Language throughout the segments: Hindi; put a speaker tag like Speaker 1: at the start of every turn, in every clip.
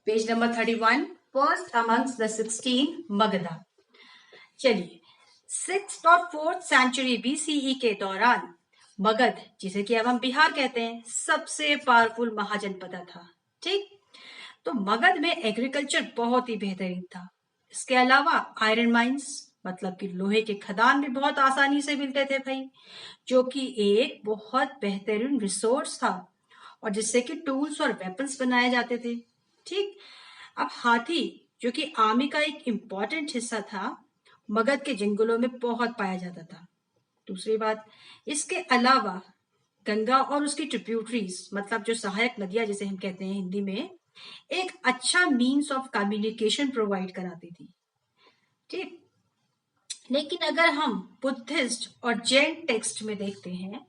Speaker 1: Page number 31, first amongst the 16 Magadha. चलिए, 6th और 4th सेंचुरी बीसीई के दौरान मगध, जिसे कि अब हम बिहार कहते हैं, सबसे पावरफुल महाजनपद था। ठीक, तो मगध में एग्रीकल्चर बहुत ही बेहतरीन था। इसके अलावा आयरन माइंस, मतलब कि लोहे के खदान भी बहुत आसानी से मिलते थे भाई, जो कि एक बहुत बेहतरीन रिसोर्स था और जिससे कि टूल्स और वेपन्स बनाए जाते थे। ठीक, अब हाथी, जो कि आर्मी का एक इम्पॉर्टेंट हिस्सा था, मगध के जंगलों में बहुत पाया जाता था। दूसरी बात, इसके अलावा गंगा और उसकी ट्रिब्यूटरीज, मतलब जो सहायक नदियां जिसे हम कहते हैं हिंदी में, एक अच्छा मीन्स ऑफ कम्युनिकेशन प्रोवाइड कराती थी। ठीक, लेकिन अगर हम बुद्धिस्ट और जैन टेक्स्ट में देखते हैं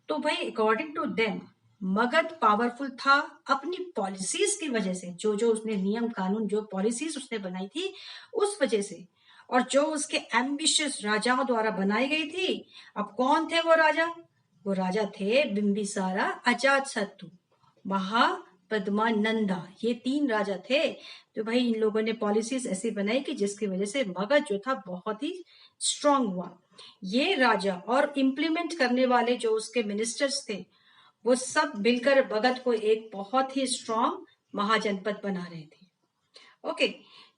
Speaker 1: तो भाई according to them Magadha powerful था अपनी पॉलिसीज की वजह से, जो जो उसने नियम कानून, जो पॉलिसीज उसने बनाई थी उस वजह से, और जो उसके एम्बिशियस राजाओं द्वारा बनाई गई थी। अब कौन थे वो राजा? वो राजा थे बिंबिसारा, अजातशत्रु, महापद्मानंदा। ये 3 राजा थे। तो भाई इन लोगों ने पॉलिसीज ऐसी बनाई कि जिसकी वजह से मगध जो था बहुत ही स्ट्रांग हुआ। ये राजा और इम्प्लीमेंट करने वाले जो उसके मिनिस्टर्स थे, वो सब मिलकर मगध को एक बहुत ही स्ट्रांग महाजनपद बना रहे थे। ओके,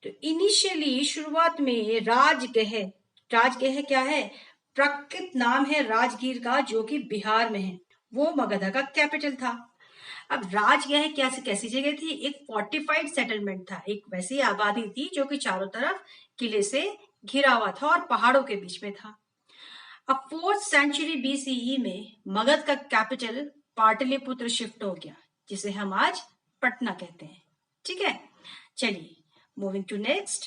Speaker 1: तो इनिशियली शुरुआत में राजगृह क्या है? प्रकृत नाम है राजगीर का, जो कि बिहार में है। वो मगध का कैपिटल था। अब राजगृह कैसी जगह थी? एक फोर्टिफाइड सेटलमेंट था, एक वैसी आबादी थी जो कि चारों तरफ किले से घिरा हुआ था और पहाड़ों के बीच में था। अब 4th सेंचुरी बीसीई में मगध का कैपिटल पाटलिपुत्र शिफ्ट हो गया, जिसे हम आज पटना कहते हैं। ठीक है, चलिए moving to next,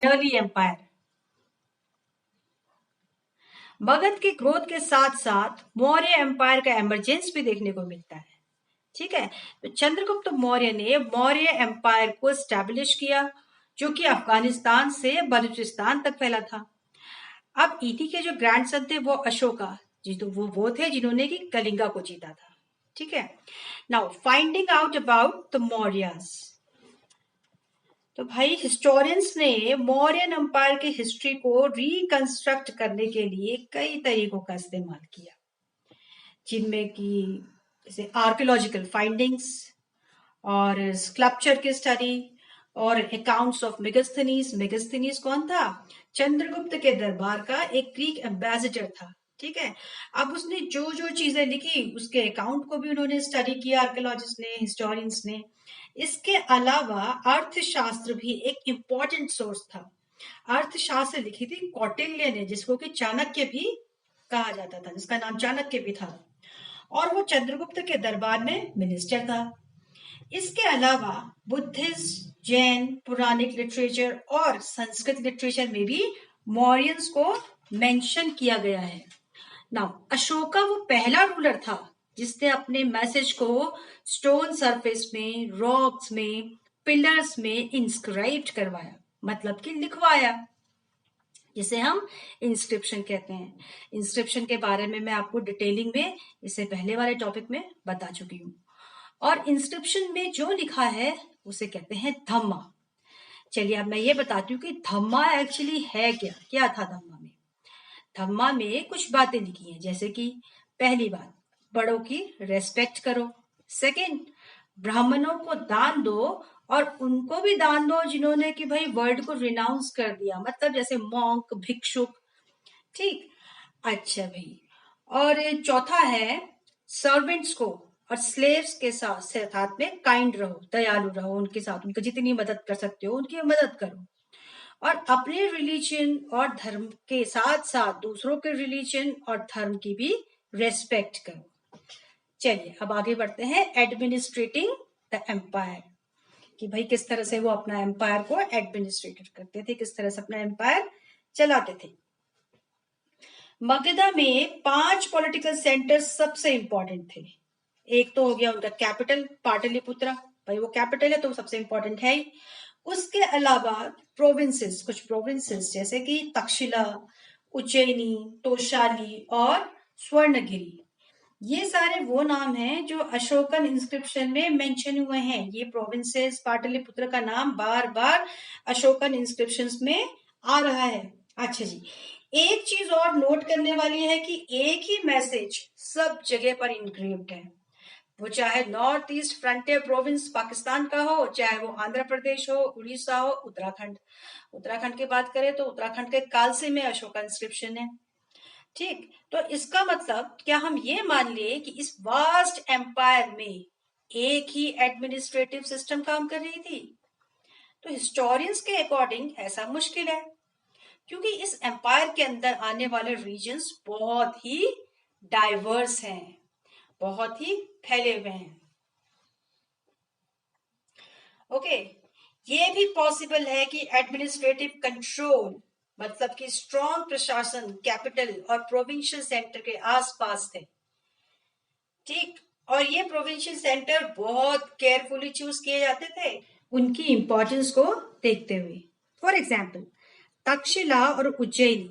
Speaker 1: early empire. Magadha के ग्रोथ के साथ साथ मौर्य एम्पायर का एमरजेंस भी देखने को मिलता है। ठीक है, तो चंद्रगुप्त मौर्य ने मौर्य एम्पायर को स्टैब्लिश किया, जो कि अफगानिस्तान से बलूचिस्तान तक फैला था। अब ईटी के जो ग्रैंडसन थे वो अशोका जी, तो वो थे जिन्होंने कि कलिंगा को जीता था। ठीक है, now finding out about the Mauryas. तो भाई हिस्टोरियंस ने मौर्यन एम्पायर की हिस्ट्री को रिकंस्ट्रक्ट करने के लिए कई तरीकों का इस्तेमाल किया, जिनमें कि जैसे आर्कियोलॉजिकल फाइंडिंग्स और स्कल्पचर की स्टडी और अकाउंट्स ऑफ मेगास्थनीज। मेगास्थनीज कौन था? चंद्रगुप्त के दरबार का एक ग्रीक एम्बेसडर था। ठीक है, अब उसने जो जो चीजें लिखी उसके अकाउंट को भी उन्होंने स्टडी किया, आर्कियोलॉजिस्ट ने, हिस्टोरियंस ने। इसके अलावा अर्थशास्त्र भी एक इंपॉर्टेंट सोर्स था। अर्थशास्त्र लिखी थी कौटिल्य ने, जिसको कि चाणक्य भी कहा जाता था, जिसका नाम चाणक्य भी था, और वो चंद्रगुप्त के दरबार में मिनिस्टर था। इसके अलावा बुद्धिस्ट, जैन, पुराणिक लिटरेचर और संस्कृत लिटरेचर में भी मौर्यंस को मेंशन किया गया है। नाउ अशोका वो पहला रूलर था जिसने अपने मैसेज को स्टोन सरफेस में, रॉक्स में, पिलर्स में इंस्क्राइब्ड करवाया, मतलब कि लिखवाया, जिसे हम इंस्क्रिप्शन कहते हैं। इंस्क्रिप्शन के बारे में मैं आपको डिटेलिंग में इससे पहले वाले टॉपिक में बता चुकी हूँ। और इंस्क्रिप्शन में जो लिखा है उसे कहते हैं धम्मा। चलिए अब मैं ये बताती हूँ कि धम्मा एक्चुअली है क्या। क्या था धम्मा में? धम्मा में कुछ बातें लिखी हैं, जैसे कि पहली बात, बड़ों की रेस्पेक्ट करो। सेकंड, ब्राह्मणों को दान दो, और उनको भी दान दो जिन्होंने कि भाई वर्ड को रिनाउंस कर दिया, मतलब जैसे मॉन्क, भिक्षुक। ठीक, अच्छा भाई। और चौथा है, सर्वेंट्स को और स्लेव्स के साथ में काइंड रहो, दयालु रहो उनके साथ, उनकी जितनी मदद कर सकते हो उनकी मदद करो, और अपने रिलीजन और धर्म के साथ साथ दूसरों के रिलीजन और धर्म की भी रेस्पेक्ट करो। चलिए अब आगे बढ़ते हैं, एडमिनिस्ट्रेटिंग द एम्पायर, कि भाई किस तरह से वो अपना एम्पायर को एडमिनिस्ट्रेट करते थे, किस तरह से अपना एम्पायर चलाते थे। मगधा में 5 पॉलिटिकल सेंटर सबसे इंपॉर्टेंट थे। एक तो हो गया उनका कैपिटल पाटलिपुत्रा, भाई वो कैपिटल है तो सबसे इंपॉर्टेंट है ही। उसके अलावा प्रोविंसेस, कुछ प्रोविंसेस जैसे कि तक्षशिला, उज्जैनी, तोशाली और स्वर्णगिरी, ये सारे वो नाम हैं जो अशोकन इंस्क्रिप्शन में मेंशन हुए हैं। ये प्रोविंसेस, पाटलिपुत्र का नाम बार बार अशोकन इंस्क्रिप्शंस में आ रहा है। अच्छा जी, एक चीज और नोट करने वाली है कि एक ही मैसेज सब जगह पर इंक्रिप्ट है। वो चाहे north east frontier province Pakistan का हो, चाहे वो आंध्र प्रदेश हो, उड़ीसा हो, उत्तराखंड। उत्तराखंड की बात करें तो उत्तराखंड के कालसे में अशोका इंस्क्रिप्शन है। ठीक, तो इसका मतलब क्या हम ये मान लिए कि इस वास्ट एम्पायर में एक ही एडमिनिस्ट्रेटिव सिस्टम काम कर रही थी? तो हिस्टोरियंस के अकॉर्डिंग ऐसा मुश्किल है, क्योंकि इस एम्पायर के अंदर आने वाले रीजन्स बहुत ही डाइवर्स हैं, बहुत ही फैले हुए हैं। ओके, ये भी पॉसिबल है कि एडमिनिस्ट्रेटिव कंट्रोल मतलब कि स्ट्रॉन्ग प्रशासन कैपिटल और प्रोविंशियल सेंटर के आसपास थे। ठीक, और ये प्रोविंशियल सेंटर बहुत केयरफुली चूज किए जाते थे उनकी इंपॉर्टेंस को देखते हुए। फॉर एग्जाम्पल, तक्षशिला और उज्जैनी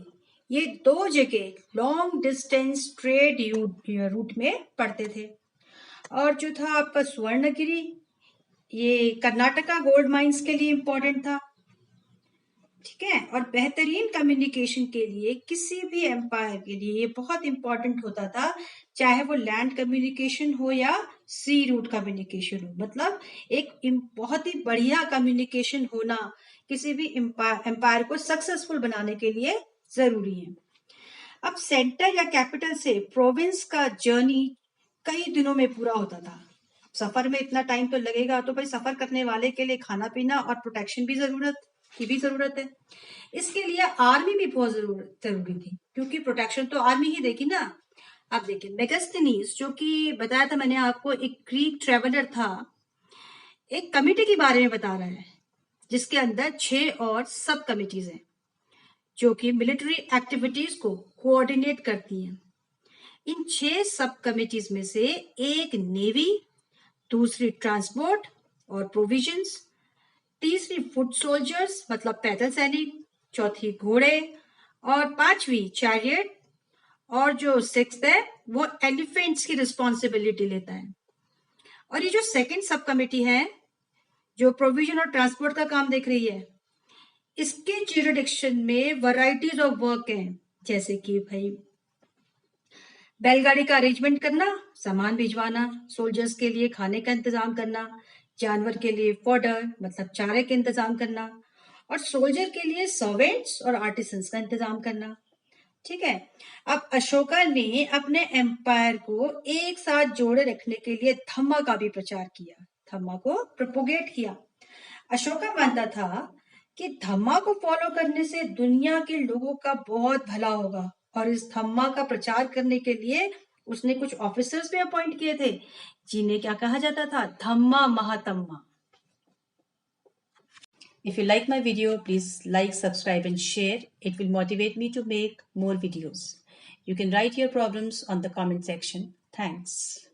Speaker 1: ये दो जगह लॉन्ग डिस्टेंस ट्रेड रूट में पड़ते थे। और जो था आपका स्वर्णगिरी, ये कर्नाटका गोल्ड माइंस के लिए इंपॉर्टेंट था। ठीक है, और बेहतरीन कम्युनिकेशन के लिए किसी भी एम्पायर के लिए ये बहुत इंपॉर्टेंट होता था, चाहे वो लैंड कम्युनिकेशन हो या सी रूट कम्युनिकेशन हो। मतलब एक बहुत ही बढ़िया कम्युनिकेशन होना किसी भी एम्पायर को सक्सेसफुल बनाने के लिए जरूरी है। अब सेंटर या कैपिटल से प्रोविंस का जर्नी कई दिनों में पूरा होता था। सफर में इतना टाइम तो लगेगा, तो भाई सफर करने वाले के लिए खाना पीना और प्रोटेक्शन भी जरूरत है। इसके लिए आर्मी भी बहुत जरूरी थी, क्योंकि प्रोटेक्शन तो आर्मी ही देगी ना। अब देखिए, मेगास्थनीज जो कि बताया था मैंने आपको, एक ग्रीक ट्रेवलर था, एक कमिटी के बारे में बता रहा है जिसके अंदर 6 और सब कमिटीज हैं जो कि मिलिट्री एक्टिविटीज को कोऑर्डिनेट करती हैं। इन 6 सब कमिटीज में से एक नेवी, दूसरी ट्रांसपोर्ट और प्रोविजंस, तीसरी फुट सोल्जर्स मतलब पैदल सैनिक, चौथी घोड़े, और पांचवी चैरियट, और जो 6th है वो एलिफेंट्स की रिस्पॉन्सिबिलिटी लेता है। और ये जो सेकंड सब कमिटी है जो प्रोविजन और ट्रांसपोर्ट का काम देख रही है, इसके ज्यूरिडिक्शन में वैरायटीज ऑफ वर्क हैं, जैसे कि भाई बैलगाड़ी का अरेंजमेंट करना, सामान भिजवाना, सोल्जर्स के लिए खाने का इंतजाम करना, जानवर के लिए फॉडर मतलब चारे का इंतजाम करना, और सोल्जर के लिए सर्वेंट्स और आर्टिसंस का इंतजाम करना। ठीक है, अब अशोका ने अपने एम्पायर को एक साथ जोड़े रखने के लिए धम्मा का भी प्रचार किया, धम्मा को प्रोपोगेट किया। अशोका मानता था कि धम्मा को फॉलो करने से दुनिया के लोगों का बहुत भला होगा, और इस धम्मा का प्रचार करने के लिए उसने कुछ ऑफिसर्स भी अपॉइंट किए थे जिन्हें क्या कहा जाता था, धम्मा महातम्मा। If you like my video, please like, subscribe and share. It will motivate me to make more videos. You can write your problems on the comment section. Thanks.